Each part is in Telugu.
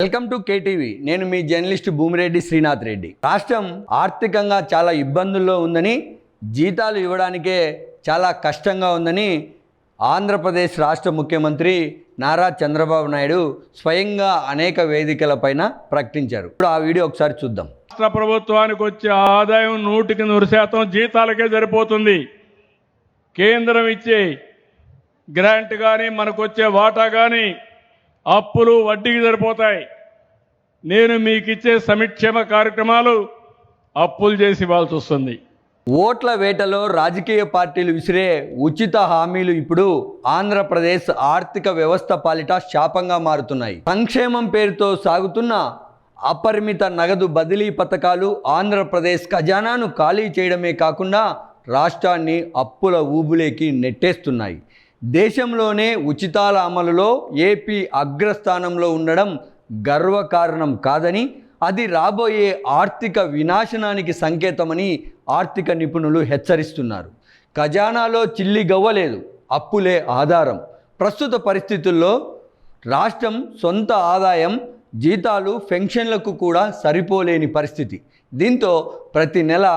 Welcome to KTV. నేను మీ జర్నలిస్ట్ భూమిరెడ్డి శ్రీనాథ్ రెడ్డి. రాష్ట్రం ఆర్థికంగా చాలా ఇబ్బందుల్లో ఉందని, జీతాలు ఇవ్వడానికే చాలా కష్టంగా ఉందని ఆంధ్రప్రదేశ్ రాష్ట్ర ముఖ్యమంత్రి నారా చంద్రబాబు నాయుడు స్వయంగా అనేక వేదికలపైన ప్రకటించారు. ఇప్పుడు ఆ వీడియో ఒకసారి చూద్దాం. రాష్ట్ర ప్రభుత్వానికి వచ్చే ఆదాయం 100% జీతాలకే సరిపోతుంది. కేంద్రం ఇచ్చే గ్రాంట్ కానీ మనకు వచ్చే వాటా కానీ అప్పులు వడ్డీకి సరిపోతాయి. నేను మీకు ఇచ్చే సంక్షేమ కార్యక్రమాలు అప్పులు చేసి ఇవ్వాల్సి వస్తుంది. ఓట్ల వేటలో రాజకీయ పార్టీలు విసిరే ఉచిత హామీలు ఇప్పుడు ఆంధ్రప్రదేశ్ ఆర్థిక వ్యవస్థ పాలిట శాపంగా మారుతున్నాయి. సంక్షేమం పేరుతో సాగుతున్న అపరిమిత నగదు బదిలీ పథకాలు ఆంధ్రప్రదేశ్ ఖజానాను ఖాళీ చేయడమే కాకుండా రాష్ట్రాన్ని అప్పుల ఊబులేకి నెట్టేస్తున్నాయి. దేశంలోనే ఉచితాల అమలులో ఏపీ అగ్రస్థానంలో ఉండడం గర్వకారణం కాదని, అది రాబోయే ఆర్థిక వినాశనానికి సంకేతమని ఆర్థిక నిపుణులు హెచ్చరిస్తున్నారు. ఖజానాలో చిల్లి గవ్వలేదు, అప్పులే ఆధారం. ప్రస్తుత పరిస్థితుల్లో రాష్ట్రం సొంత ఆదాయం, జీతాలు, పెన్షన్లకు కూడా సరిపోలేని పరిస్థితి. దీంతో ప్రతి నెల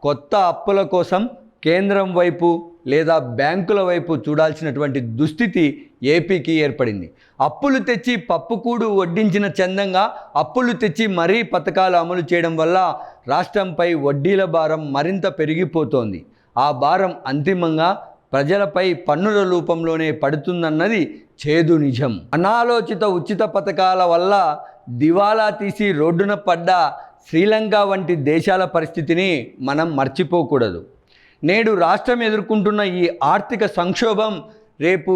కొత్త అప్పుల కోసం కేంద్రం వైపు లేదా బ్యాంకుల వైపు చూడాల్సినటువంటి దుస్థితి ఏపీకి ఏర్పడింది. అప్పులు తెచ్చి పప్పుకూడు వడ్డించిన చందంగా అప్పులు తెచ్చి మరీ పథకాలు అమలు చేయడం వల్ల రాష్ట్రంపై వడ్డీల భారం మరింత పెరిగిపోతోంది. ఆ భారం అంతిమంగా ప్రజలపై పన్నుల రూపంలోనే పడుతుందన్నది చేదు నిజం. అనాలోచిత ఉచిత పథకాల వల్ల దివాలా తీసి రోడ్డున పడ్డ శ్రీలంక వంటి దేశాల పరిస్థితిని మనం మర్చిపోకూడదు. నేడు రాష్ట్రం ఎదుర్కొంటున్న ఈ ఆర్థిక సంక్షోభం రేపు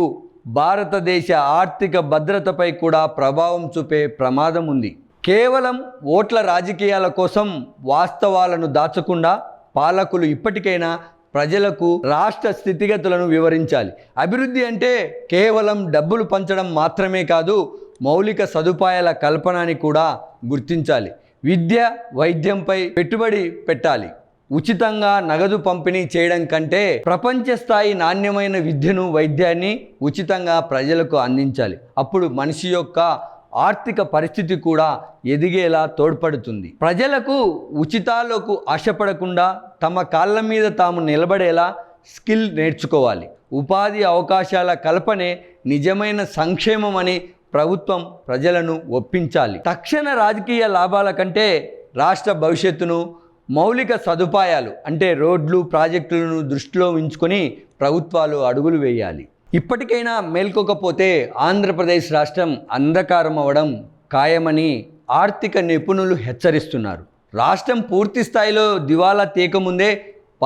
భారతదేశ ఆర్థిక భద్రతపై కూడా ప్రభావం చూపే ప్రమాదం ఉంది. కేవలం ఓట్ల రాజకీయాల కోసం వాస్తవాలను దాచకుండా పాలకులు ఇప్పటికైనా ప్రజలకు రాష్ట్ర స్థితిగతులను వివరించాలి. అభివృద్ధి అంటే కేవలం డబ్బులు పంచడం మాత్రమే కాదు, మౌలిక సదుపాయాల కల్పనని కూడా గుర్తించాలి. విద్య, వైద్యంపై పెట్టుబడి పెట్టాలి. ఉచితంగా నగదు పంపిణీ చేయడం కంటే ప్రపంచ స్థాయి నాణ్యమైన విద్యను, వైద్యాన్ని ఉచితంగా ప్రజలకు అందించాలి. అప్పుడు మనిషి యొక్క ఆర్థిక పరిస్థితి కూడా ఎదిగేలా తోడ్పడుతుంది. ప్రజలకు ఉచితాలకు ఆశపడకుండా తమ కాళ్ళ మీద తాము నిలబడేలా స్కిల్ నేర్చుకోవాలి. ఉపాధి అవకాశాల కల్పనే నిజమైన సంక్షేమం అని ప్రభుత్వం ప్రజలను ఒప్పించాలి. తక్షణ రాజకీయ లాభాల కంటే రాష్ట్ర భవిష్యత్తును, మౌలిక సదుపాయాలు అంటే రోడ్లు, ప్రాజెక్టులను దృష్టిలో ఉంచుకొని ప్రభుత్వాలు అడుగులు వేయాలి. ఇప్పటికైనా మేల్కొకపోతే ఆంధ్రప్రదేశ్ రాష్ట్రం అంధకారం అవ్వడం ఖాయమని ఆర్థిక నిపుణులు హెచ్చరిస్తున్నారు. రాష్ట్రం పూర్తి స్థాయిలో దివాలా తీయకముందే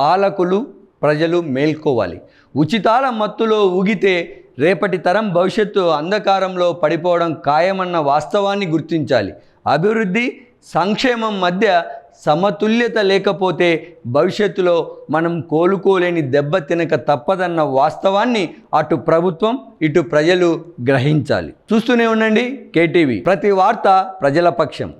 పాలకులు, ప్రజలు మేల్కోవాలి. ఉచితాల మత్తులో ఊగితే రేపటి తరం భవిష్యత్తు అంధకారంలో పడిపోవడం ఖాయమన్న వాస్తవాన్ని గుర్తించాలి. అభివృద్ధి, సంక్షేమం మధ్య సమతుల్యత లేకపోతే భవిష్యత్తులో మనం కోలుకోలేని దెబ్బ తినక తప్పదన్న వాస్తవాన్ని అటు ప్రభుత్వం, ఇటు ప్రజలు గ్రహించాలి. చూస్తూనే ఉండండి కేటీవీ. ప్రతి వార్త ప్రజల పక్షం.